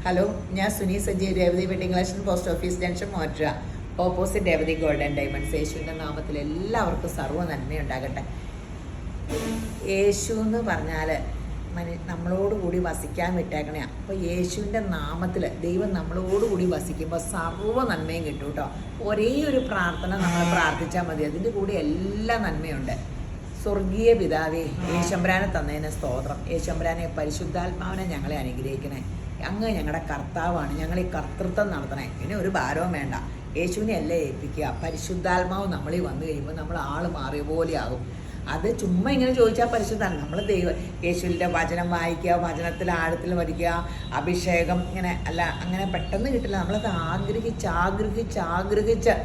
Hello, ഞാൻ Suni Saji, Revathi wedding collection, post office junction, മോട്ര, opposite Revathi golden diamonds. യേശുവിൻ്റെ നാമത്തിൽ എല്ലാവർക്കും സർവ്വ നന്മയുണ്ടാകട്ടെ. യേശു എന്ന് പറഞ്ഞാൽ നമ്മളോടുകൂടി വസിക്കാൻ വിട്ടേക്കണേ. അപ്പോൾ യേശുവിൻ്റെ നാമത്തിൽ ദൈവം നമ്മളോടുകൂടി വസിക്കുമ്പോൾ സർവ്വ നന്മയും കിട്ടും കേട്ടോ. ഒരേ ഒരു പ്രാർത്ഥന നമ്മൾ പ്രാർത്ഥിച്ചാൽ മതി, അതിൻ്റെ കൂടെ എല്ലാ നന്മയുണ്ട്. സ്വർഗീയ പിതാവേ, യേശുമ്പരാനെ തന്നതിന് സ്തോത്രം. യേശുമ്പരാനെ, പരിശുദ്ധാത്മാവിനെ ഞങ്ങളെ അനുഗ്രഹിക്കണേ. അങ്ങ് ഞങ്ങളുടെ കർത്താവാണ്, ഞങ്ങൾ ഈ കർത്തൃത്വം നടത്തണേ. പിന്നെ ഒരു ഭാരവും വേണ്ട, യേശുവിനെ അല്ലേ ഏൽപ്പിക്കുക. പരിശുദ്ധാത്മാവ് നമ്മളിൽ വന്നു കഴിയുമ്പോൾ നമ്മൾ ആൾ മാറിയ പോലെ ആകും. അത് ചുമ്മാ ഇങ്ങനെ ചോദിച്ചാൽ പരിശുദ്ധാണ്. നമ്മൾ യേശുവിൻ്റെ വചനം വായിക്കുക, വചനത്തിൽ ആഴത്തിൽ വരിക, അഭിഷേകം ഇങ്ങനെ അല്ല, അങ്ങനെ പെട്ടെന്ന് കിട്ടില്ല. നമ്മളത് ആഗ്രഹിച്ച്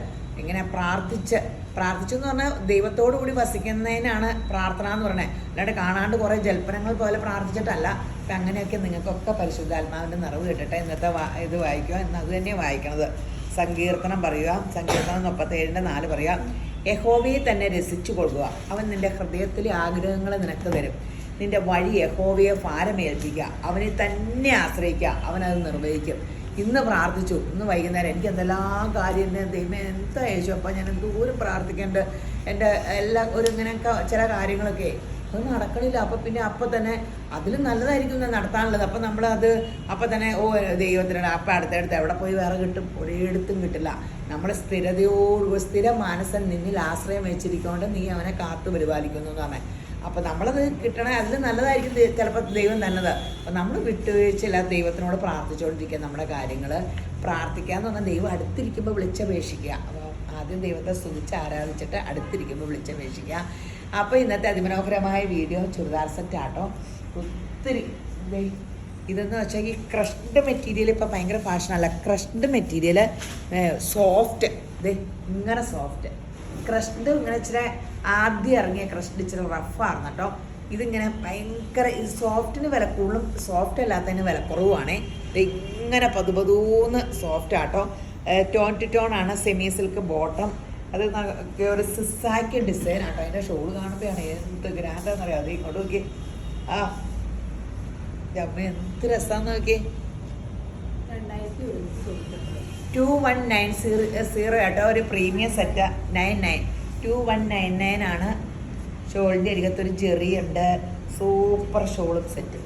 ഇങ്ങനെ പ്രാർത്ഥിച്ചെന്ന് പറഞ്ഞാൽ ദൈവത്തോടു കൂടി വസിക്കുന്നതിനാണ് പ്രാർത്ഥന എന്ന് പറയുന്നത്. അല്ലാണ്ട് കാണാണ്ട് കുറേ ജൽപ്പനങ്ങൾ പോലെ പ്രാർത്ഥിച്ചിട്ടല്ല. അപ്പം അങ്ങനെയൊക്കെ നിങ്ങൾക്കൊക്കെ പരിശുദ്ധാത്മാവിൻ്റെ നിറവ് കിട്ടട്ടെ. ഇന്നത്തെ ഇത് വായിക്കുക, ഇന്ന് അത് തന്നെ വായിക്കണത്. സങ്കീർത്തനം പറയുക, സങ്കീർത്തനം 37:4 പറയുക. യഹോവയെ തന്നെ രസിച്ചു കൊള്ളുക, അവൻ നിൻ്റെ ഹൃദയത്തിലെ ആഗ്രഹങ്ങൾ നിനക്ക് തരും. നിൻ്റെ വഴി യഹോവയെ ഭാരമേൽപ്പിക്കുക, അവനെ തന്നെ ആശ്രയിക്കുക, അവനത് നിർവഹിക്കും. ഇന്ന് പ്രാർത്ഥിച്ചു, ഇന്ന് വൈകുന്നേരം എനിക്ക് എന്തെല്ലാം കാര്യം ദൈവമേ എന്താ യേശു, അപ്പം ഞാൻ എന്തോരം പ്രാർത്ഥിക്കേണ്ടത്. എൻ്റെ എല്ലാ ഒരു ഇങ്ങനെയൊക്കെ ചില കാര്യങ്ങളൊക്കെ അത് നടക്കണില്ല. അപ്പം പിന്നെ അപ്പം തന്നെ അതിലും നല്ലതായിരിക്കും നടത്താനുള്ളത്. അപ്പം നമ്മളത് അപ്പം തന്നെ ദൈവത്തിനാണ്. അപ്പം അടുത്തടുത്ത് എവിടെ പോയി വേറെ കിട്ടും? ഒരിടത്തും കിട്ടില്ല. നമ്മൾ സ്ഥിര മാനസൻ നിന്നിൽ ആശ്രയം വെച്ചിരിക്കൊണ്ട് നീ അവനെ കാത്തു പരിപാലിക്കുന്നു എന്ന് പറഞ്ഞാൽ. അപ്പം നമ്മളത് കിട്ടണേ, അതിൽ നല്ലതായിരിക്കും ചിലപ്പോൾ ദൈവം തന്നത്. അപ്പം നമ്മൾ വിട്ടുവീഴ്ചയില്ല, ദൈവത്തിനോട് പ്രാർത്ഥിച്ചുകൊണ്ടിരിക്കുക. നമ്മുടെ കാര്യങ്ങൾ പ്രാർത്ഥിക്കുക എന്ന് പറഞ്ഞാൽ ദൈവം അടുത്തിരിക്കുമ്പോൾ വിളിച്ചപേക്ഷിക്കുക. അപ്പോൾ ആദ്യം ദൈവത്തെ സ്തുതിച്ച് ആരാധിച്ചിട്ട് അടുത്തിരിക്കുമ്പോൾ വിളിച്ചപേക്ഷിക്കുക. അപ്പോൾ ഇന്നത്തെ അതിമനോഹരമായ വീഡിയോ ചുരിദാർ സെറ്റാട്ടോ. ഒത്തിരി ഇതെന്ന് വെച്ചാൽ ഈ ക്രഷ്ഡ് മെറ്റീരിയൽ ഇപ്പോൾ ഭയങ്കര ഫാഷനല്ല. ക്രഷ്ഡ് മെറ്റീരിയൽ സോഫ്റ്റ്, ഇങ്ങനെ സോഫ്റ്റ് ക്രഷ്ഡ്, ഇങ്ങനെ ഇച്ചിരി ആദ്യം ഇറങ്ങിയ ക്രഷ്ഡ് ഇച്ചിരി റഫാണ് കേട്ടോ. ഇതിങ്ങനെ ഭയങ്കര, ഇത് സോഫ്റ്റിന് വില കൂടുതലും, സോഫ്റ്റ് അല്ലാത്തതിന് വില കുറവുമാണ്. ഇങ്ങനെ പതുപതൂന്ന് സോഫ്റ്റ് ആട്ടോ. ടോൺ ടു ടോൺ ആണ്, സെമി സിൽക്ക് ബോട്ടം. അത് ഒരു സിസാക്കി ഡിസൈൻ ആട്ടോ. അതിൻ്റെ ഷോൾ കാണുമ്പോഴാണ് എന്ത് ഗ്രാൻഡാണെന്നറിയാം. അത് ഇങ്ങോട്ട് നോക്കി, അമ്മ എന്ത് രസമാണെന്ന് നോക്കി. 2190 കേട്ടോ. ഒരു പ്രീമിയം സെറ്റ് 2199 ആണ്. ഷോളിൻ്റെ അരികത്തൊരു ജെറിയുണ്ട്. സൂപ്പർ ഷോളും സെറ്റ്.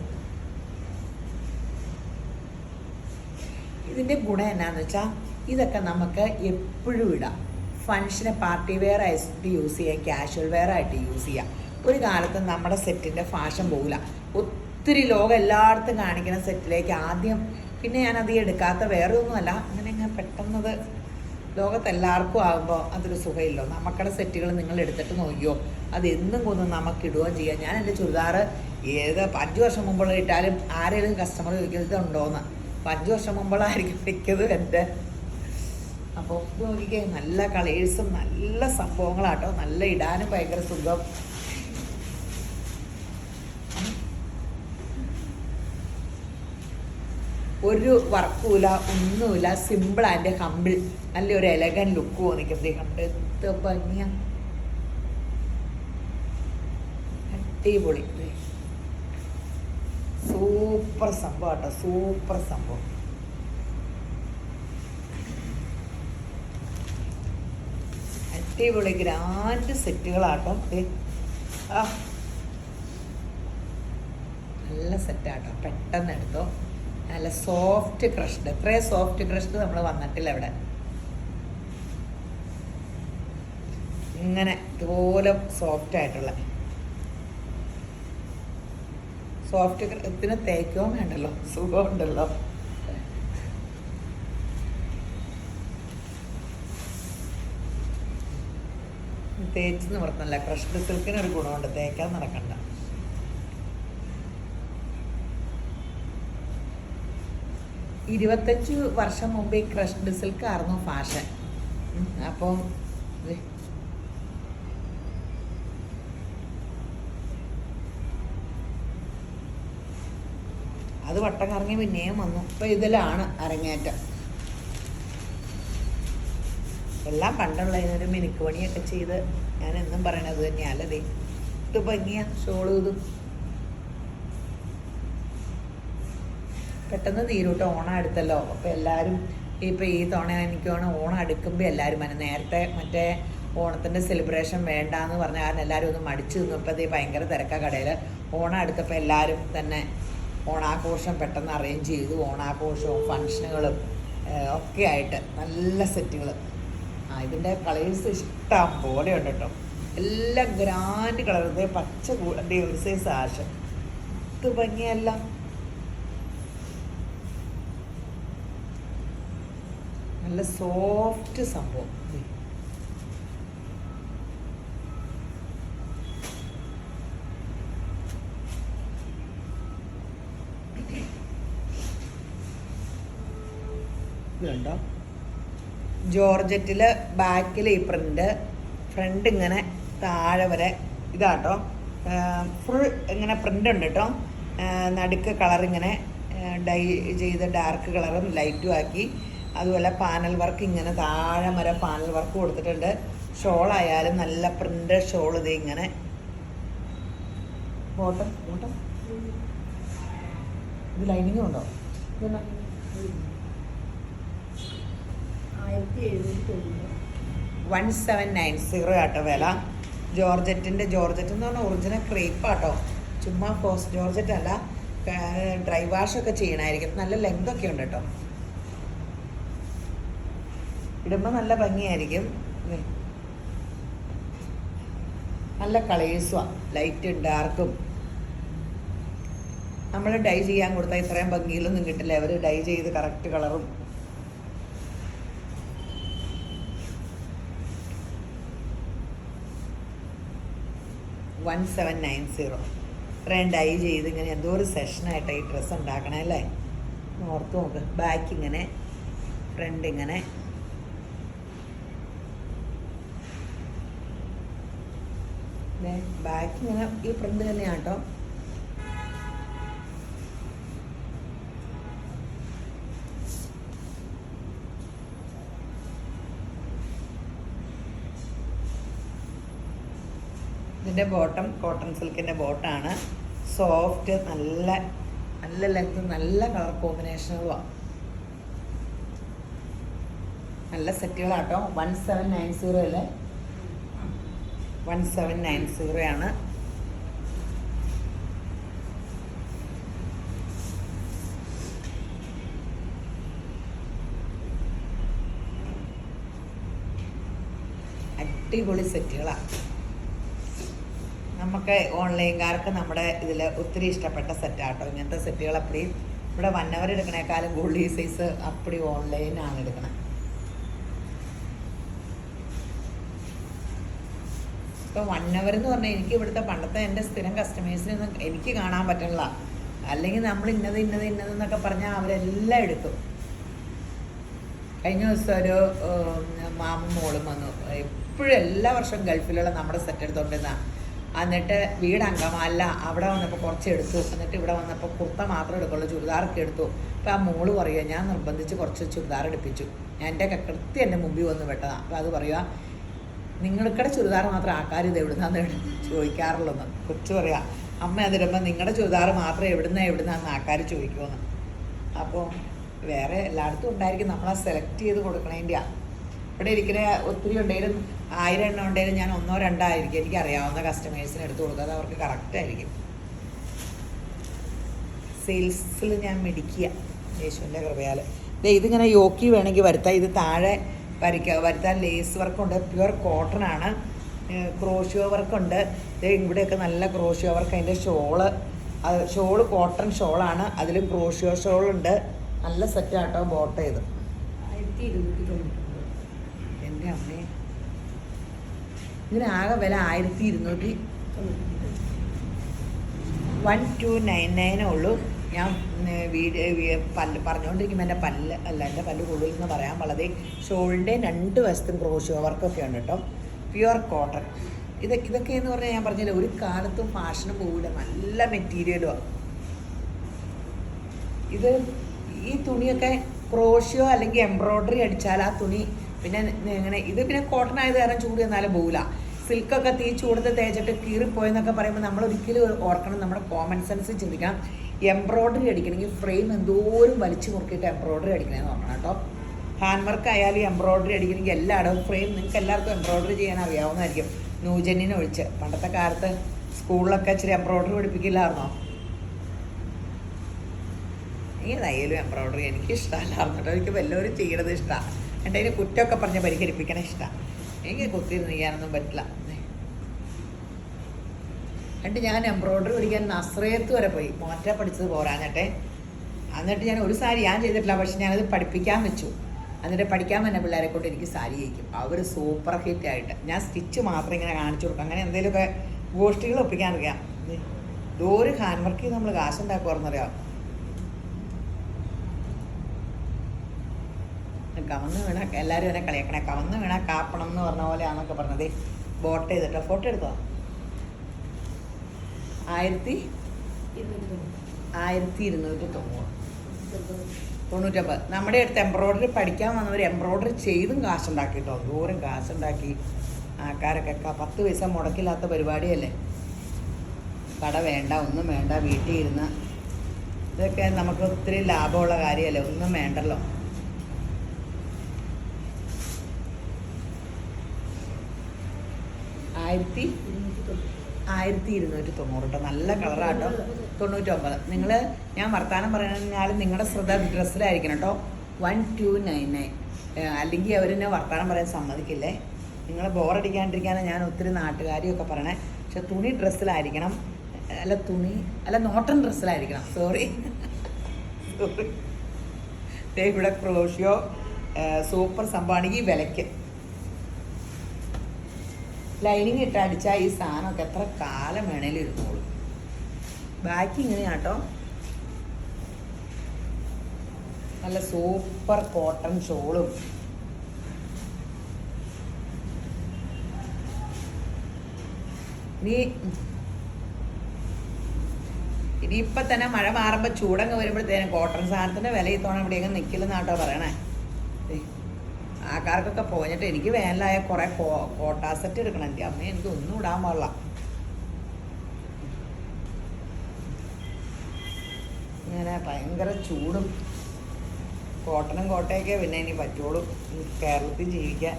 ഇതിൻ്റെ ഗുണം എന്നാന്ന് വെച്ചാൽ ഇതൊക്കെ നമുക്ക് എപ്പോഴും ഇടാം. ഫങ്ഷന് പാർട്ടി വെയർ ആയിട്ട് യൂസ് ചെയ്യാം, കാഷ്വൽ വെയർ ആയിട്ട് യൂസ് ചെയ്യാം. ഒരു കാലത്ത് നമ്മുടെ സെറ്റിൻ്റെ ഫാഷൻ പോകില്ല. ഒത്തിരി ലോകം എല്ലായിടത്തും കാണിക്കുന്ന സെറ്റിലേക്ക് ആദ്യം, പിന്നെ ഞാനത് എടുക്കാത്ത വേറെ ഒന്നുമല്ല, അങ്ങനെ പെട്ടെന്നത് ലോകത്ത് എല്ലാവർക്കും ആകുമ്പോൾ അതൊരു സുഖമില്ലോ. നമുക്കുടെ സെറ്റുകൾ നിങ്ങൾ എടുത്തിട്ട് നോക്കിയോ, അത് എന്നും കൊന്നും നമുക്ക് ഇടുകയും ചെയ്യാം. ഞാൻ എൻ്റെ ചുരിദാർ 5 വർഷം മുമ്പുള്ള ഇട്ടാലും ആരെങ്കിലും കസ്റ്റമർ ചോദിക്കുന്നത് ഇതുണ്ടോയെന്ന്. 5 വർഷം മുമ്പുള്ളായിരിക്കും വെക്കുന്നത് എൻ്റെ. അപ്പോൾ നോക്കിക്കേ, നല്ല കളേഴ്സും നല്ല സംഭവങ്ങളാട്ടോ. നല്ല ഇടാനും ഭയങ്കര സുഖം. ഒരു വർക്കുമില്ല, ഒന്നുമില്ല. സിമ്പിൾ ആൻഡ് ഹമ്പിൾ, നല്ലൊരു എലഗൻ ലുക്ക് തോന്നിക്കുന്നത്. കണ്ട് എന്ത് ഭംഗിയ, അടിപൊളി, സൂപ്പർ സംഭവം കേട്ടോ. സൂപ്പർ സംഭവം. അടിപൊളി ഗ്രാൻഡ് സെറ്റുകളാട്ടോ. നല്ല സെറ്റാട്ടോ, പെട്ടെന്ന് എടുത്തോ. നല്ല സോഫ്റ്റ് ക്രഷ്ഡ്, ഇത്രയും സോഫ്റ്റ് ക്രഷ്ഡ് നമ്മൾ വന്നിട്ടില്ല ഇവിടെ. ഇങ്ങനെ ഇതുപോലെ സോഫ്റ്റ് ആയിട്ടുള്ള സോഫ്റ്റ് ഇതിന് തേക്കവും വേണ്ടല്ലോ, സുഖമുണ്ടല്ലോ. തേച്ച് നിവർത്തല്ല. ക്രഷ്ഡ് സിൽക്കിന് ഒരു ഗുണമുണ്ട്, തേക്കാൻ നടക്കണ്ട. ഈ 25 വർഷം മുമ്പ് ഈ ക്രഷ്ഡ് സിൽക്ക് ആയിരുന്നു ഫാഷൻ. അപ്പം അത് വട്ടം കറങ്ങി പിന്നെയും വന്നു. ഇപ്പം ഇതിലാണ് അരങ്ങേറ്റം. എല്ലാം പണ്ടുള്ള ഇതിനൊരു മിനുക്ക് പണിയൊക്കെ ചെയ്ത് ഞാൻ എന്നും പറയണത് തന്നെയല്ലേ. ഇത് ഭംഗിയ ഷോള്. ഇത് പെട്ടെന്ന് തീരൂട്ടോ, ഓണം അടുത്തല്ലോ. അപ്പോൾ എല്ലാവരും ഇപ്പോൾ ഈ തവണ എനിക്ക് വേണം ഓണം അടുക്കുമ്പോൾ എല്ലാവരും നേരത്തെ മറ്റേ ഓണത്തിൻ്റെ സെലിബ്രേഷൻ വേണ്ടാന്ന് പറഞ്ഞ കാരണം എല്ലാവരും ഒന്ന് മടിച്ചു നിന്നപ്പോൾ ഇത് ഭയങ്കര തിരക്കാ കടയിൽ. ഓണം അടുത്തപ്പോൾ എല്ലാവരും തന്നെ ഓണാഘോഷം പെട്ടെന്ന് അറേഞ്ച് ചെയ്തു. ഓണാഘോഷവും ഫങ്ഷനുകളും ഒക്കെ ആയിട്ട് നല്ല സെറ്റുകൾ. ഇതിൻ്റെ കളേഴ്സ് ഇഷ്ടം പോലെ ഉണ്ട് കേട്ടോ. എല്ലാം ഗ്രാൻഡ് കളർ. ഇതേ പച്ച കൂടെ ഒരു സൈസ് ആശ. ഇത് ഭംഗിയല്ല. നല്ല സോഫ്റ്റ് സംഭവം. ഇതുണ്ടോ ജോർജറ്റിൽ ബാക്കിൽ ഈ പ്രിൻ്റ്, ഫ്രണ്ട് ഇങ്ങനെ താഴെ വരെ ഇതാട്ടോ. ഫുൾ ഇങ്ങനെ പ്രിൻ്റ് ഉണ്ട് കേട്ടോ. നടുക്ക് കളർ ഇങ്ങനെ ഡൈ ചെയ്ത് ഡാർക്ക് കളറും ലൈറ്റും ആക്കി. അതുപോലെ പാനൽ വർക്ക് ഇങ്ങനെ താഴെ വരെ പാനൽ വർക്ക് കൊടുത്തിട്ടുണ്ട്. ഷോളായാലും നല്ല പ്രിൻ്റ് ഷോൾ. ഇത് ഇങ്ങനെ ബോട്ടം ഇത് ലൈനിങ്ങും ഉണ്ടോ? 1790 ആട്ടോ വില. ജോർജറ്റ് എന്ന് പറഞ്ഞാൽ ഒറിജിനൽ ക്രേപ്പ് ആട്ടോ, ചുമ്മാ ഫോസ് ജോർജറ്റ് അല്ല. ഡ്രൈ വാഷൊക്കെ ചെയ്യണമായിരിക്കും. നല്ല ലെങ്ത് ഒക്കെ ഉണ്ട് കേട്ടോ. ഇടുമ്പോൾ നല്ല ഭംഗിയായിരിക്കും. നല്ല കളേഴ്സുമാണ്, ലൈറ്റും ഡാർക്കും. നമ്മൾ ഡൈ ചെയ്യാൻ കൊടുത്താൽ ഇത്രയും ഭംഗിയിലൊന്നും കിട്ടില്ല. അവർ ഡൈ ചെയ്ത് കറക്റ്റ് കളറും. $1790. ഇത്രയും ഡൈ ചെയ്ത് ഇങ്ങനെ എന്തോ ഒരു സെഷനായിട്ട് ഈ ഡ്രസ്സ് ഉണ്ടാക്കണേ അല്ലേ? ഓർത്ത് നോക്ക്. ബാക്ക് ഇങ്ങനെ, ഫ്രണ്ട് ഇങ്ങനെ. ബാക്ക് ഇങ്ങനെ ഈ പ്രിന്റ് തന്നെയാണ് കേട്ടോ. ഇതിൻ്റെ ബോട്ടം കോട്ടൺ സിൽക്കിൻ്റെ ബോട്ടാണ്. സോഫ്റ്റ്, നല്ല നല്ല ലെങ്ത്, നല്ല കളർ കോമ്പിനേഷനുകളുമാണ്. നല്ല സെറ്റുകളാട്ടോ. 1790 അല്ലേ? 1790 ആണ്. അടിപൊളി സെറ്റുകളാണ്. നമുക്ക് ഓൺലൈൻകാർക്ക് നമ്മുടെ ഇതിൽ ഒത്തിരി ഇഷ്ടപ്പെട്ട സെറ്റാട്ടോ ഇങ്ങനത്തെ സെറ്റുകൾ. അപ്പടി ഇവിടെ 1 hour എടുക്കണേക്കാളും കൂടുതൽ ഈ സൈസ് അപ്പടി ഓൺലൈനാണ് എടുക്കണത്. ഇപ്പോൾ 1 hour എന്ന് പറഞ്ഞാൽ എനിക്ക് ഇവിടുത്തെ പണ്ടത്തെ എൻ്റെ സ്ഥിരം കസ്റ്റമേഴ്സിനൊന്നും എനിക്ക് കാണാൻ പറ്റില്ല. അല്ലെങ്കിൽ നമ്മൾ ഇന്നതെന്നൊക്കെ പറഞ്ഞാൽ അവരെല്ലാം എടുക്കും. കഴിഞ്ഞ ദിവസം ഒരു മാമും മോളും വന്നു. എപ്പോഴും എല്ലാ വർഷവും ഗൾഫിലുള്ള നമ്മുടെ സെറ്റ് എടുത്തോണ്ടിരുന്ന. എന്നിട്ട് വീട് അങ്കമാലില, അവിടെ വന്നപ്പോൾ കുറച്ച് എടുത്തു. എന്നിട്ട് ഇവിടെ വന്നപ്പോൾ കുർത്ത മാത്രം എടുക്കുള്ളൂ, ചുരിദാറൊക്കെ എടുത്തു. അപ്പോൾ ആ മോള് പറയുക, ഞാൻ നിർബന്ധിച്ച് കുറച്ച് ചുരിദാർ എടുപ്പിച്ചു. ഞാൻ എൻ്റെ കൃത്യം എൻ്റെ മുമ്പിൽ വന്ന് പെട്ടതാണ്. അപ്പോൾ അത് പറയുക, നിങ്ങൾക്കടെ ചുരിദാർ മാത്രം ആൾക്കാർ ഇത് എവിടുന്നാന്ന് ചോദിക്കാറുള്ളൂന്ന്. കൊച്ചു പറയുക, അമ്മ അതിടുമ്പോൾ നിങ്ങളുടെ ചുരിദാർ മാത്രം എവിടുന്നാന്ന് ആൾക്കാർ ചോദിക്കുമെന്ന്. അപ്പോൾ വേറെ എല്ലായിടത്തും ഉണ്ടായിരിക്കും, നമ്മളാ സെലക്ട് ചെയ്ത് കൊടുക്കണേൻ്റെയാണ്. ഇവിടെ ഇരിക്കുന്ന ഒത്തിരി ഉണ്ടെങ്കിലും 1000 എണ്ണം ഉണ്ടെങ്കിലും ഞാൻ 1 or 2 ആയിരിക്കും എനിക്ക് അറിയാവുന്ന കസ്റ്റമേഴ്സിന് എടുത്ത് കൊടുക്കുക. അത് അവർക്ക് കറക്റ്റായിരിക്കും. സെയിൽസിൽ ഞാൻ മിടിക്കുക യേശുവിൻ്റെ കൃപയാൽ. ഇതിങ്ങനെ യോക്കി വേണമെങ്കിൽ വരുത്താം. ഇത് താഴെ വരുത്താൻ ലേസ് വർക്കുണ്ട്. പ്യുവർ കോട്ടൺ ആണ്. ക്രോഷ്യോ വർക്കുണ്ട്. ഇവിടെയൊക്കെ നല്ല ക്രോഷ്യോ വർക്ക്. അതിൻ്റെ ഷോള് കോട്ടൺ ഷോളാണ്. അതിലും ക്രോഷ്യോ ഷോളുണ്ട്. നല്ല സെറ്റാട്ടോ. ബോട്ട ഇത് 1290. എൻ്റെ അമ്മേ, ഇതിന് ആകെ വില 1299 ഉള്ളൂ. ഞാൻ പറഞ്ഞുകൊണ്ടിരിക്കുമ്പോൾ എൻ്റെ പല്ല് കൂടുതലെന്ന് പറയാൻ വളരെ. ഷോളിൻ്റെ 2 വശത്തും ക്രോഷ്യോ വർക്കൊക്കെ ഉണ്ട് കേട്ടോ. Pure cotton. ഇതൊക്കെ എന്ന് പറഞ്ഞാൽ ഞാൻ പറഞ്ഞില്ല, ഒരു കാലത്തും ഫാഷന് പോകില്ല. നല്ല മെറ്റീരിയലുമാണ് ഇത്. ഈ തുണിയൊക്കെ ക്രോഷ്യോ അല്ലെങ്കിൽ എംബ്രോയ്ഡറി അടിച്ചാൽ ആ തുണി പിന്നെ ഇങ്ങനെ, ഇത് പിന്നെ കോട്ടൺ ആയത് കാരണം ചൂട് ചെന്നാലും പോകില്ല. സിൽക്കൊക്കെ ചൂടത്ത് തേച്ചിട്ട് കീറിപ്പോയെന്നൊക്കെ പറയുമ്പോൾ നമ്മൾ ഒരിക്കലും ഓർക്കണം, നമ്മുടെ കോമൺ സെൻസ് ചിന്തിക്കണം. എംബ്രോയ്ഡറി അടിക്കണമെങ്കിൽ ഫ്രെയിം എന്തോരം വലിച്ചു മുറുക്കിയിട്ട് എംബ്രോയ്ഡറി അടിക്കണമെന്ന് നോക്കണം കേട്ടോ. ഹാൻഡ് വർക്ക് ആയാലും എംബ്രോയ്ഡറി അടിക്കണമെങ്കിൽ എല്ലായിടവും ഫ്രെയിം നിങ്ങൾക്ക് എല്ലാവർക്കും എംബ്രോയ്ഡറി ചെയ്യാൻ അറിയാവുന്നതായിരിക്കും, ന്യൂജെന്നിനെ ഒഴിച്ച്. പണ്ടത്തെ കാലത്ത് സ്കൂളിലൊക്കെ ഇച്ചിരി എംബ്രോയ്ഡറി പഠിപ്പിക്കില്ലായിരുന്നോ? എനിക്ക് തയ്യലും എംബ്രോയ്ഡറി എനിക്ക് ഇഷ്ടമല്ലായിരുന്നു കേട്ടോ. എനിക്ക് വല്ലവരും ചെയ്യണത് ഇഷ്ടമാണ്. എൻ്റെ അതിന് കുറ്റമൊക്കെ പറഞ്ഞ് പരിഹരിപ്പിക്കണ ഇഷ്ടമാണ്. എനിക്ക് കുത്തിയിരുന്ന് ചെയ്യാനൊന്നും പറ്റില്ല. എന്നിട്ട് ഞാൻ എംബ്രോയ്ഡറി പഠിക്കാൻ നസ്രയത്ത് വരെ പോയി, മോറ്റ പഠിച്ചത് പോരാഞ്ഞിട്ടെ. എന്നിട്ട് ഞാൻ ഒരു സാരി ഞാൻ ചെയ്തിട്ടില്ല, പക്ഷെ ഞാനത് പഠിപ്പിക്കാൻ വെച്ചു. എന്നിട്ട് പഠിക്കാൻ തന്നെ പിള്ളേരെ കൊണ്ട് എനിക്ക് സാരി ചെയ്യിക്കും. അവർ സൂപ്പർ ഹിറ്റായിട്ട്. ഞാൻ സ്റ്റിച്ച് മാത്രം ഇങ്ങനെ കാണിച്ചു കൊടുക്കും. അങ്ങനെ എന്തെങ്കിലുമൊക്കെ ഗോഷ്ഠികൾ ഒപ്പിക്കാൻ അറിയാം. ഒരു ഹാൻഡ് വർക്ക് നമ്മൾ കാശുണ്ടാക്കുവാർന്നറിയാം. കവന്ന് വീണ എല്ലാവരും എന്നെ കളിയാക്കണേ, കവന്ന് വീണ കാപ്പണം എന്ന് പറഞ്ഞ പോലെയാണെന്നൊക്കെ പറഞ്ഞത്. ബോട്ട് ചെയ്തിട്ടോ, ഫോട്ടോ എടുത്തോ? 1290 നമ്മുടെ അടുത്ത് എംബ്രോയ്ഡറി പഠിക്കാൻ വന്നവർ എംബ്രോയ്ഡറി ചെയ്തും കാശുണ്ടാക്കിട്ടോ. ദൂരം കാശുണ്ടാക്കി ആൾക്കാരൊക്കെ 10 പൈസ മുടക്കില്ലാത്ത പരിപാടിയല്ലേ. കട വേണ്ട, ഒന്നും വേണ്ട, വീട്ടിൽ ഇരുന്ന് ഇതൊക്കെ നമുക്ക് ഒത്തിരി ലാഭമുള്ള കാര്യമല്ലേ, ഒന്നും വേണ്ടല്ലോ. ആയിരത്തി 1290 കേട്ടോ. നല്ല കളറാട്ടോ. 99. നിങ്ങൾ ഞാൻ വർത്താനം പറഞ്ഞാലും നിങ്ങളുടെ ശ്രദ്ധ ഡ്രസ്സിലായിരിക്കണം കേട്ടോ. 1299. അല്ലെങ്കിൽ അവരെന്നെ വർത്താനം പറയാൻ സമ്മതിക്കില്ലേ. നിങ്ങൾ ബോറടിക്കാണ്ടിരിക്കാനാണ് ഞാൻ ഒത്തിരി നാട്ടുകാരിയൊക്കെ പറയണേ. പക്ഷെ തുണി ഡ്രസ്സിലായിരിക്കണം. അല്ല നോട്ടൺ ഡ്രസ്സിലായിരിക്കണം. സോറി. ഇവിടെ ക്രോഷ്യോ സൂപ്പർ സംഭവമാണ് ഈ വിലയ്ക്ക്. ലൈനിങ് ഇട്ടടിച്ചാൽ ഈ സാധനമൊക്കെ എത്ര കാലം വേണേലും ഇരുന്നോളൂ. ബാക്കി ഇങ്ങനെയാട്ടോ. നല്ല സൂപ്പർ കോട്ടൺ ഷോളും ഇനിയിപ്പം തന്നെ മഴ മാറുമ്പോൾ ചൂടങ്ങ് വരുമ്പോഴത്തേനും കോട്ടൺ സാധനത്തിൻ്റെ വില ഇത്തോണം ഇവിടെയൊക്കെ നിൽക്കില്ലെന്നാട്ടോ പറയണേ. ആൾക്കാർക്കൊക്കെ പോയിട്ട് എനിക്ക് വേനലായ കുറേ കോട്ടാ സെറ്റ് എടുക്കണം. എൻ്റെ അമ്മ എനിക്ക് ഒന്നും ഇടാൻ പാടില്ല. ഇങ്ങനെ ഭയങ്കര ചൂടും കോട്ടനും കോട്ടയൊക്കെ പിന്നെ ഇനി പറ്റുള്ളൂ കേരളത്തിൽ ജീവിക്കാൻ.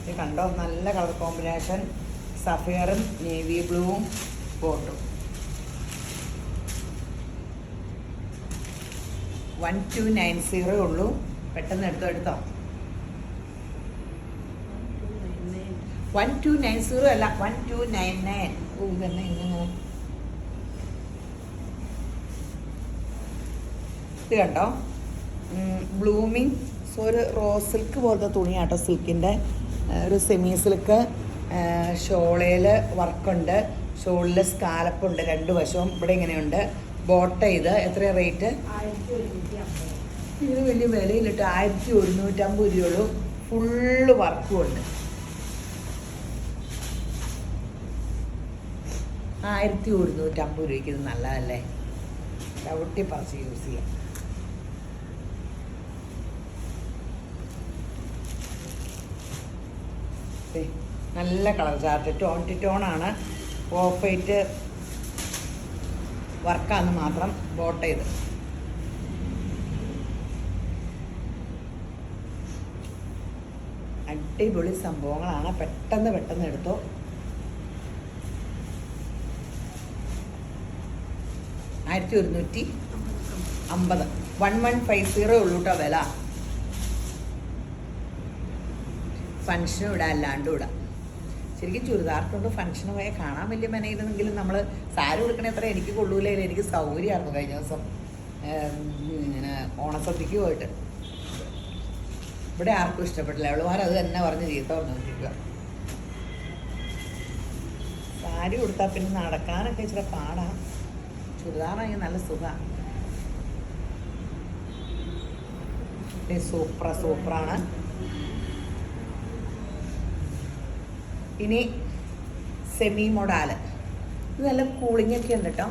ഇത് കണ്ടോ, നല്ല കളർ കോമ്പിനേഷൻ, സഫയറും നേവി ബ്ലൂവും കോട്ടും. 1290 ഉള്ളൂ. പെട്ടെന്ന് എടുത്തോ. 1290 അല്ല, 1299. ഇതന്നെ ഇങ്ങനെ ഇത് കണ്ടോ, ബ്ലൂമിങ്. സോ ഒരു റോസ് സിൽക്ക് പോലത്തെ തുണിയാട്ടോ, സിൽക്കിൻ്റെ ഒരു സെമി സിൽക്ക്. ഷോളയിൽ വർക്കുണ്ട്, ഷോളിൽ സ്കാലപ്പുണ്ട് 2 വശവും. ഇവിടെ ഇങ്ങനെയുണ്ട് ബോട്ട. ഇത് എത്ര റേറ്റ്? ഇതിന് വലിയ വിലയിലിട്ട് 1150 രൂപയുള്ളൂ. ഫുള്ള് വർക്കും ഉണ്ട്. 1150 രൂപയ്ക്ക് ഇത് നല്ലതല്ലേ. ചവിട്ടി പറിച്ച് യൂസ് ചെയ്യാം. നല്ല കളർ ചാർട്ട്, ടോൺ ടു ടോണാണ്. ഓഫ് വൈറ്റ് വർക്കാന്ന് മാത്രം ബോട്ട് ചെയ്ത്. അടിപൊളി സംഭവങ്ങളാണ്. പെട്ടെന്ന് എടുത്തോ. $1150. 1150 ഉള്ളൂ കേട്ടോ വില. ഫങ്ഷനും ഇടാം, അല്ലാണ്ടും ഇടാം. ശരിക്കും ചുരിദാർക്കൊണ്ട് ഫങ്ഷന് പോയാൽ കാണാൻ വലിയ മെനയില്ലെങ്കിലും നമ്മൾ സാരി കൊടുക്കണ എത്ര എനിക്ക് കൊള്ളൂലേ. എനിക്ക് സൗകര്യമായിരുന്നു കഴിഞ്ഞ ദിവസം ഇങ്ങനെ ഓണസദ്യക്ക് പോയിട്ട്. ഇവിടെ ആർക്കും ഇഷ്ടപ്പെട്ടില്ല. അവളുമാർ അത് തന്നെ പറഞ്ഞ് ചീത്ത പറഞ്ഞുകൊണ്ടിരിക്കുക. സാരി കൊടുത്താൽ പിന്നെ നടക്കാനൊക്കെ ഇച്ചിരി പാടാണ്. ചുരിദാറാണെങ്കിൽ നല്ല സുഖമാണ്. സൂപ്പറാണ്. ഇനി സെമി മൊഡാല്. ഇത് നല്ല കൂളിംഗ് ഒക്കെ ഉണ്ട് കേട്ടോ.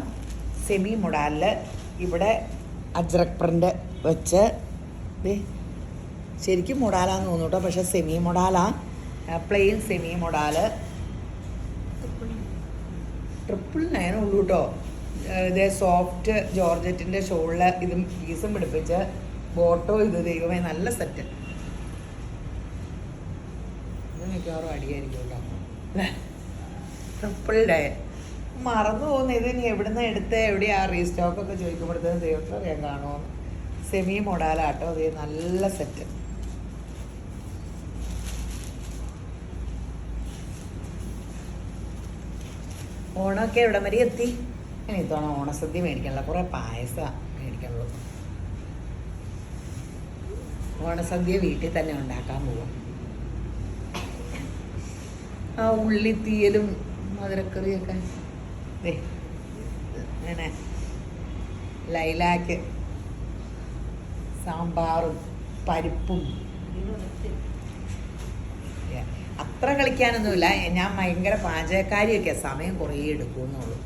സെമി മൊഡാലിൽ ഇവിടെ അജ്രക് പ്രിൻ്റ് വെച്ച് ശരിക്കും മൊഡാലാന്ന് തോന്നുന്നു കേട്ടോ. പക്ഷെ സെമി മൊഡാലാ, പ്ലെയിൻ സെമി മൊഡാല്. 999 ഉള്ളൂ കേട്ടോ. ഇതേ സോഫ്റ്റ് ജോർജറ്റിൻ്റെ ഷോളിൽ ഇതും പീസും പിടിപ്പിച്ച് ബോട്ടോ ഇത് ദൈവമേ നല്ല സെറ്റ്. ഇത് മിക്കവാറും അടിയായിരിക്കും കേട്ടോ. ട്രിപ്പിൾ ഡേ മറന്നു പോകുന്നു. ഇത് ഇനി എവിടുന്ന് എടുത്ത് എവിടെയാ റീസ്റ്റോക്കൊക്കെ ചോദിക്കുമ്പോഴത്തേന് ദൈവത്തിന് അറിയാൻ കാണുമോന്ന്. സെമി മൊഡാലാട്ടോ. അത് നല്ല സെറ്റ്. ഓണമൊക്കെ എവിടെ വരെ എത്തി? ഇനി ഇത്തവണ ഓണസദ്യ മേടിക്കണല്ലോ, കുറേ പായസം മേടിക്കണല്ലോ. ഓണസദ്യ വീട്ടിൽ തന്നെ ഉണ്ടാക്കാൻ പോവാം. ആ ഉള്ളിത്തീയലും മധുരക്കറിയൊക്കെ അങ്ങനെ ലൈലാക്ക് സാമ്പാറും പരിപ്പും. അത്ര കളിക്കാനൊന്നുമില്ല. ഞാൻ ഭയങ്കര പാചകക്കാരിയൊക്കെ, സമയം കുറേ എടുക്കുമെന്നുള്ളൂ.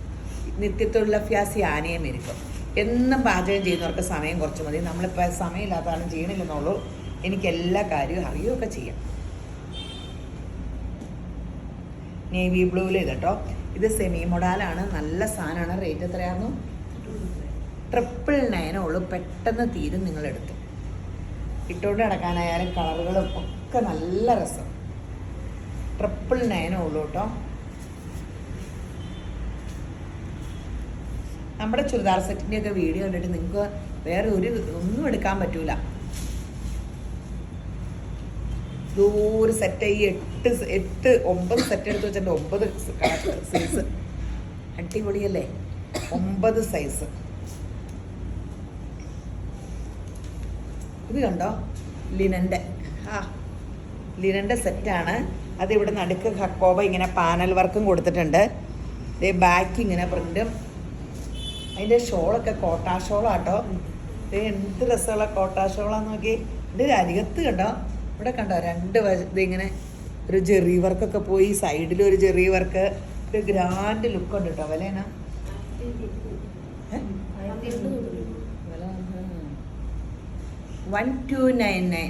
നിത്യത്തൊഴിലഭ്യാസി ആനയും ഇരിക്കും. എന്നും പാചകം ചെയ്യുന്നവർക്ക് സമയം കുറച്ച് മതി. നമ്മളിപ്പോൾ സമയമില്ലാത്തതാണ് ചെയ്യണില്ലെന്നുള്ളൂ. എനിക്ക് എല്ലാ കാര്യവും അറിയുകയൊക്കെ ചെയ്യാം. നേവി ബ്ലൂവിൽ ഇത് കേട്ടോ. ഇത് സെമി മൊഡാലാണ്, നല്ല സാധനമാണ്. റേറ്റ് എത്രയായിരുന്നു? 999 ഉള്ളൂ. പെട്ടെന്ന് തീരും. നിങ്ങളെടുത്തു ഇട്ടുകൊണ്ട് നടക്കാനായാലും കളറുകളും ഒക്കെ നല്ല രസം. 999 ഉള്ളൂ കേട്ടോ. നമ്മുടെ ചുരിദാർ സെറ്റിൻ്റെയൊക്കെ വീഡിയോ കണ്ടിട്ട് നിങ്ങൾക്ക് വേറെ ഒന്നും എടുക്കാൻ പറ്റൂല. ദൂരെ സെറ്റ് ഈ 8-9 സെറ്റ് എടുത്ത് വെച്ചിട്ടുണ്ട്. 9 സൈസ് അടിപൊളിയല്ലേ? 9 സൈസ്. ഇത് കണ്ടോ, ലിനൻ്റെ സെറ്റാണ്. അതിവിടെ നടുക്ക് ഹക്കോബ ഇങ്ങനെ പാനൽ വർക്കും കൊടുത്തിട്ടുണ്ട്. ഇതേ ബാക്ക് ഇങ്ങനെ പ്രിൻറ്റും. അതിൻ്റെ ഷോളൊക്കെ കോട്ടാ ഷോളാട്ടോ. ഇത് എന്ത് രസമുള്ള കോട്ടാ ഷോളാന്ന് നോക്കി. ഇത് അരികത്ത് കണ്ടോ, ഇവിടെ കണ്ടോ 2 ഇതിങ്ങനെ ഒരു ജെറി വർക്കൊക്കെ പോയി, സൈഡിൽ ഒരു ജെറി വർക്ക്. ഒരു ഗ്രാൻഡ് ലുക്ക് ഉണ്ട് കേട്ടോ. വിലയാണ് 1299.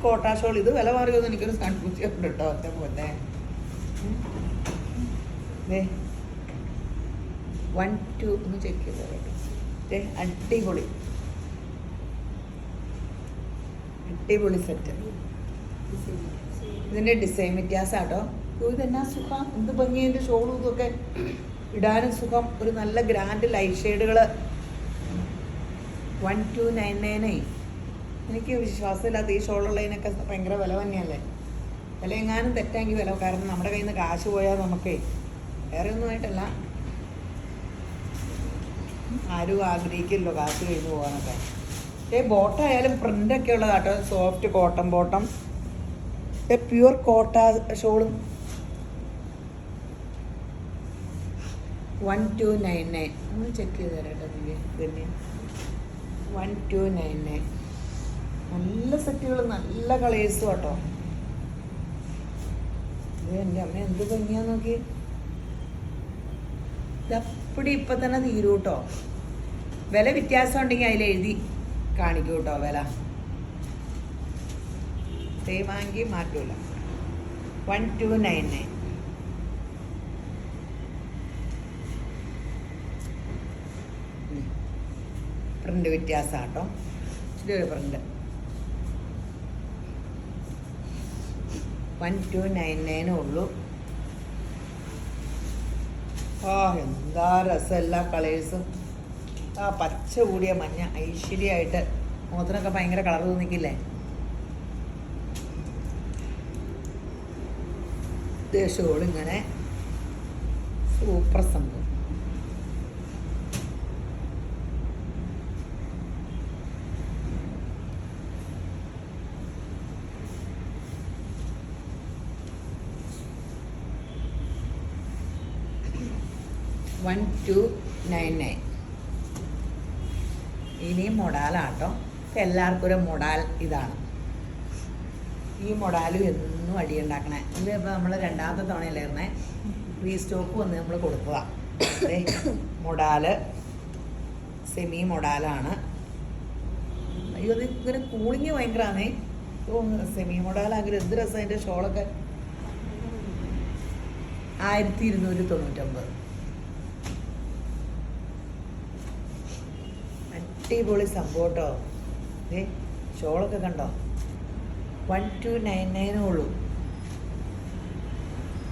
കോട്ടാ ഷോൾ. ഇത് വില മാറിയോന്ന് എനിക്കൊരു കൺഫ്യൂഷൻ ഉണ്ട് കേട്ടോ. ഒറ്റ പോലെ 12 ഒന്ന് ചെക്ക് ചെയ്തോ. അടിപൊളി അടിപൊളി സെറ്റ്. ഇതിൻ്റെ ഡിസൈൻ വ്യത്യാസമാട്ടോ. ഇതെന്നാ സുഖം, എന്ത് ഭംഗിയതിൻ്റെ ഷോളും ഇതൊക്കെ ഇടാനും സുഖം. ഒരു നല്ല ഗ്രാൻഡ് ലൈറ്റ് ഷെയ്ഡുകൾ. 1299. എനിക്ക് വിശ്വാസമില്ലാത്ത ഈ ഷോളുള്ളതിനൊക്കെ ഭയങ്കര വില തന്നെയല്ലേ. വില എങ്ങാനും തെറ്റാങ്കിൽ വില. കാരണം നമ്മുടെ കയ്യിൽ നിന്ന് കാശ് പോയാൽ നമുക്കേ വേറെ ഒന്നുമായിട്ടല്ല, ആരും ആഗ്രഹിക്കില്ലോ കാശ് കഴിഞ്ഞ് പോകാനൊക്കെ. ബോട്ടായാലും പ്രിൻ്റൊക്കെ ഉള്ളതാട്ടോ. Soft cotton bottom. Pure Kota ഷോളും. 1299. ഒന്ന് ചെക്ക് ചെയ്ത് തരാട്ടോ നീ. തന്നെ 1299. നല്ല സെറ്റുകൾ, നല്ല കളേഴ്സും കേട്ടോ. ഇത് എൻ്റെ അമ്മ എന്ത് ഭംഗിയാന്ന് നോക്കി. ഇതപ്പടി ഇപ്പം തന്നെ തീരും കേട്ടോ. വില വ്യത്യാസം ഉണ്ടെങ്കിൽ അതിൽ എഴുതി കാണിക്കൂ കേട്ടോ വില. സേവാങ്കി മാറ്റൂല. 1299. പ്രിൻ്റ് വ്യത്യാസം കേട്ടോ. ഇതൊരു പ്രിൻ്റ് 1299 ഉള്ളൂ. എന്താ രസം എല്ലാ കളേഴ്സും. ആ പച്ച കൂടിയ മഞ്ഞ ഐശ്വര്യമായിട്ട് മുഖത്തിനൊക്കെ ഭയങ്കര കളർ തോന്നിക്കില്ലേ. ഷോളിങ്ങനെ സൂപ്പർ സംഭവം. $1299. ഇനിയും മൊഡാലാട്ടോ. എല്ലാവർക്കും ഒരു മൊഡാൽ ഇതാണ്. ഈ മൊഡാലും എന്നും അടിയുണ്ടാക്കണേ. ഇതിപ്പോൾ നമ്മൾ 2ാമത്തെ തവണയല്ലായിരുന്നേ റീസ്റ്റോക്ക് വന്ന് നമ്മൾ കൊടുക്കുക. മൊഡാല് സെമി മൊഡാലാണ്. അയ്യോ അത് ഇങ്ങനെ കൂളിങ് ഭയങ്കരമാണേ. സെമി മൊഡാലാണെങ്കിൽ എന്ത് രസം. അതിൻ്റെ ഷോളൊക്കെ 1299. അടിപൊളി സംഭവം കേട്ടോ. ഷോളൊക്കെ കണ്ടോ? 1299 ഉള്ളൂ.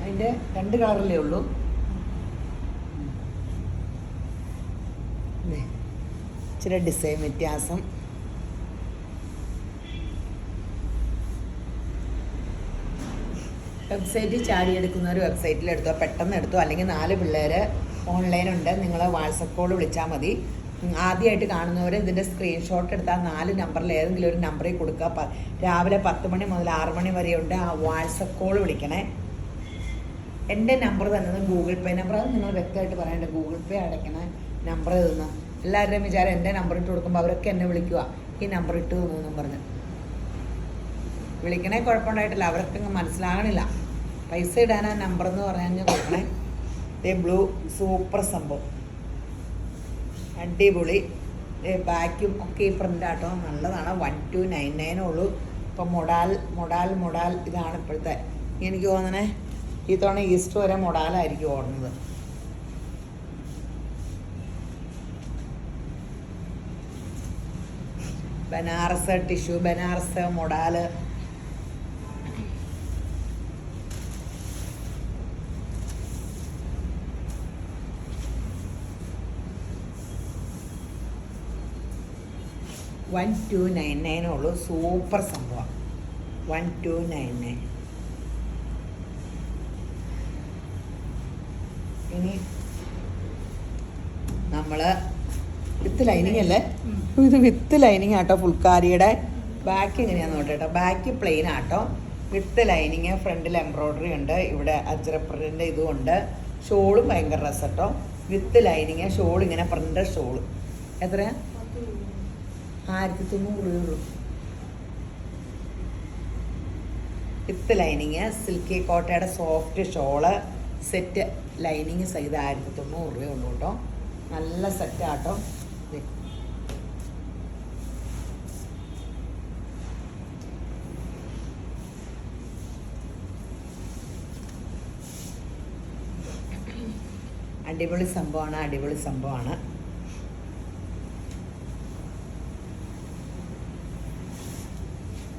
അതിൻ്റെ 2 കളറിലേ ഉള്ളൂ. ഇച്ചിരി ഡിസൈൻ വ്യത്യാസം. വെബ്സൈറ്റിൽ ചാടിയെടുക്കുന്നവർ വെബ്സൈറ്റിൽ എടുത്തോ, പെട്ടെന്ന് എടുത്തോ. അല്ലെങ്കിൽ 4 പിള്ളേർ ഓൺലൈനുണ്ട്, നിങ്ങൾ വാട്സപ്പ് കോൾ വിളിച്ചാൽ മതി. ആദ്യമായിട്ട് കാണുന്നവർ ഇതിൻ്റെ സ്ക്രീൻഷോട്ട് എടുത്താൽ 4 നമ്പറിൽ ഏതെങ്കിലും ഒരു നമ്പറിൽ കൊടുക്കുക. രാവിലെ 10 മണി മുതൽ 6 മണി വരെയുണ്ട്. ആ വാട്സപ്പ് കോൾ വിളിക്കണേ. എൻ്റെ നമ്പർ തന്നത് ഗൂഗിൾ പേ നമ്പർ. അത് നിങ്ങൾ വ്യക്തമായിട്ട് പറയേണ്ടത്. ഗൂഗിൾ പേ അടയ്ക്കണ നമ്പർ തന്ന എല്ലാവരുടെയും വിചാരം എൻ്റെ നമ്പർ ഇട്ട് കൊടുക്കുമ്പോൾ അവരൊക്കെ എന്നെ വിളിക്കുക, ഈ നമ്പർ ഇട്ട് തന്നു പറഞ്ഞ് വിളിക്കണേ. കുഴപ്പമുണ്ടായിട്ടില്ല, അവർക്ക് മനസ്സിലാകണില്ല. പൈസ ഇടാൻ ആ നമ്പർ എന്ന് പറഞ്ഞാൽ കൊടുക്കണേ. ബ്ലൂ സൂപ്പർ സംഭവം, അടിപൊളി. ബാക്കും ഒക്കെ ഈ പ്രിൻ്റ് ആട്ടോ, നല്ലതാണ്. 1299 ഉള്ളൂ. ഇപ്പം മൊഡാൽ ഇതാണ് ഇപ്പോഴത്തെ. എനിക്ക് തോന്നണേ ഈ തവണ ഈസ്റ്റർ വരെ മൊഡാലായിരിക്കും ഓടുന്നത്. ബനാറസ് ടിഷ്യൂ, ബനാറസ് മൊഡാല്. $1299 ഉള്ളൂ. സൂപ്പർ സംഭവം. 1299. ഇനി നമ്മൾ വിത്ത് ലൈനിങ് അല്ലേ? ഇത് വിത്ത് ലൈനിങ് ആട്ടോ. ഫുൾക്കാരിയുടെ ബാക്ക് എങ്ങനെയാന്ന് നോട്ടോ. ബാക്ക് പ്ലെയിൻ ആട്ടോ, വിത്ത് ലൈനിങ്. ഫ്രണ്ടിൽ എംബ്രോയ്ഡറി ഉണ്ട്. ഇവിടെ അജ്രപ്രിൻ്റെ ഇതും ഉണ്ട്. ഷോളും ഭയങ്കര രസട്ടോ. With lining. ഷോൾ ഇങ്ങനെ പ്രിൻ്റ് ഷോള്. എത്രയാ? 1900 ഉള്ളൂ. With lining. സിൽക്കി കോട്ടയുടെ soft shawl set. Lining size 1900 ഉള്ളൂ കേട്ടോ. നല്ല സെറ്റാട്ടോ. അടിപൊളി സംഭവമാണ്.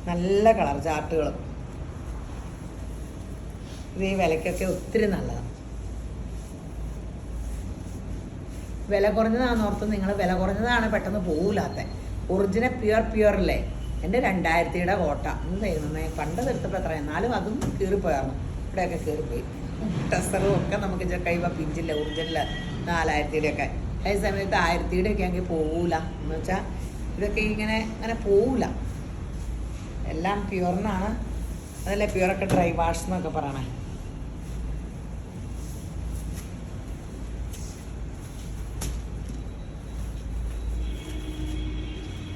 നല്ല കളർ ചാർട്ടുകളും. ഇത് ഈ വിലക്കൊക്കെ ഒത്തിരി നല്ലതാണ്. വില കുറഞ്ഞതാണെന്നോർത്ത് നിങ്ങൾ വില കുറഞ്ഞതാണ് പെട്ടെന്ന് പോകില്ലാത്ത ഒറിജിനൽ പ്യുവർ അല്ലേ. എൻ്റെ 2000 കോട്ട ദൈവമേ, പണ്ടതെടുത്തപ്പോൾ എത്ര, എന്നാലും അതും കീറിപ്പോയായിരുന്നു. ഇവിടെയൊക്കെ കീറിപ്പോയി. ടെസറും ഒക്കെ നമുക്ക് കൈവ പിഞ്ചില്ല. ഒറിജിനൽ 4000 അതേ സമയത്ത് 1000 ഒക്കെ ആണെങ്കിൽ പോകൂല. എന്ന് വെച്ചാൽ ഇതൊക്കെ അങ്ങനെ പോവില്ല. എല്ലാം പ്യുവറിനാണ്. അതല്ലേ പ്യുവറൊക്കെ ഡ്രൈ വാഷ് എന്നൊക്കെ പറയണേ.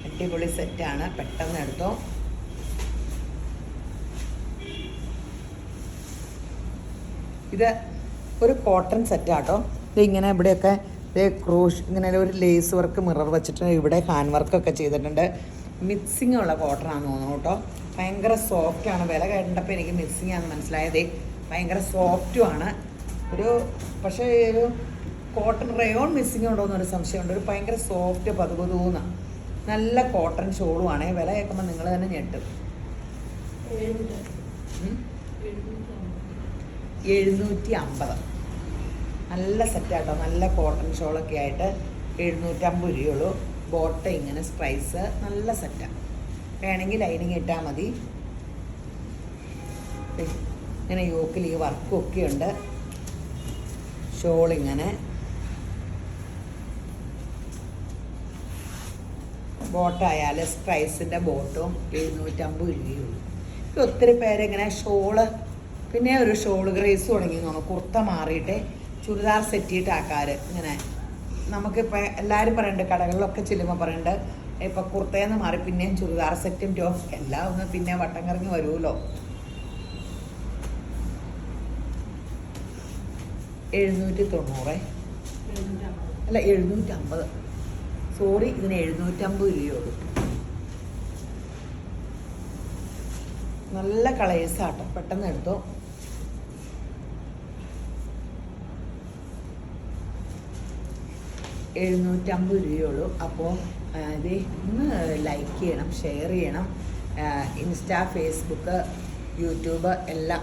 അടിപൊളി സെറ്റാണ്. പെട്ടെന്ന് എടുത്തോ. ഇത് ഒരു കോട്ടൺ സെറ്റാട്ടോ. ഇതിങ്ങനെ ഇവിടെയൊക്കെ ക്രൂഷ് ഇങ്ങനെ ഒരു ലേസ് വർക്ക് മിറർ വെച്ചിട്ട് ഇവിടെ ഹാൻഡ് വർക്കൊക്കെ ചെയ്തിട്ടുണ്ട്. മിക്സിങ് ഉള്ള കോട്ടൺ ആണെന്ന് തോന്നുന്നു കേട്ടോ. ഭയങ്കര സോഫ്റ്റാണ്. വില കണ്ടപ്പോൾ എനിക്ക് മിക്സിങ് ആണെന്ന് മനസ്സിലായത്. ഭയങ്കര സോഫ്റ്റുമാണ്. പക്ഷേ ഒരു കോട്ടൺ റയോൺ മിക്സിങ് ഉണ്ടോ എന്നൊരു സംശയമുണ്ട്. ഒരു ഭയങ്കര സോഫ്റ്റ് പതുപതൂന്ന് നല്ല കോട്ടൺ ഷോളുമാണ്. വില കേൾക്കുമ്പോൾ നിങ്ങൾ തന്നെ ഞെട്ടും. 750. നല്ല സെറ്റാട്ടോ. നല്ല കോട്ടൺ ഷോളൊക്കെ ആയിട്ട് 750 രൂപയുള്ളൂ. ബോട്ട് ഇങ്ങനെ സ്പ്രൈസ് നല്ല സെറ്റാണ്. വേണമെങ്കിൽ ലൈനിങ് ഇട്ടാൽ മതി. ഇങ്ങനെ യോക്കിൽ ഈ വർക്കും ഒക്കെ ഉണ്ട്. ഷോളിങ്ങനെ ബോട്ടായാൽ സ്പ്രൈസിൻ്റെ ബോട്ടും 750 രൂപയുള്ളൂ. ഒത്തിരി പേരിങ്ങനെ ഷോള്, പിന്നെ ഒരു ഷോള് ഗ്രേസ് തുടങ്ങി തോന്നുന്നു. കുർത്ത മാറിയിട്ട് ചുരിദാർ സെറ്റിയിട്ട് ആക്കാറ്. ഇങ്ങനെ നമുക്കിപ്പോൾ എല്ലാവരും പറയുന്നുണ്ട്, കടകളിലൊക്കെ ചെല്ലുമ്പോൾ പറയുന്നുണ്ട്, ഇപ്പം കുർത്തയെന്ന് മാറി പിന്നെയും ചുരിദാർ സെറ്റും ടോപ്പ് എല്ലാം ഒന്ന് പിന്നെ വട്ടം കറങ്ങി വരുമല്ലോ. 790 അല്ല 750. സോറി, ഇതിന് 750 രൂപയുള്ളൂ. നല്ല കളേഴ്സാട്ടോ. പെട്ടെന്ന് എടുത്തോ. 750 രൂപയുള്ളൂ. അപ്പോൾ ഇത് ഒന്ന് ലൈക്ക് ചെയ്യണം, ഷെയർ ചെയ്യണം. ഇൻസ്റ്റാ, ഫേസ്ബുക്ക്, യൂട്യൂബ് എല്ലാം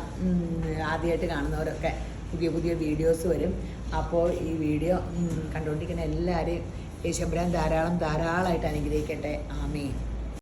ആദ്യമായിട്ട് കാണുന്നവരൊക്കെ പുതിയ പുതിയ വീഡിയോസ് വരും. അപ്പോൾ ഈ വീഡിയോ കണ്ടുകൊണ്ടിരിക്കുന്ന എല്ലാവരെയും യേശുമ്പുരാൻ ധാരാളമായിട്ട് അനുഗ്രഹിക്കട്ടെ. ആമേൻ.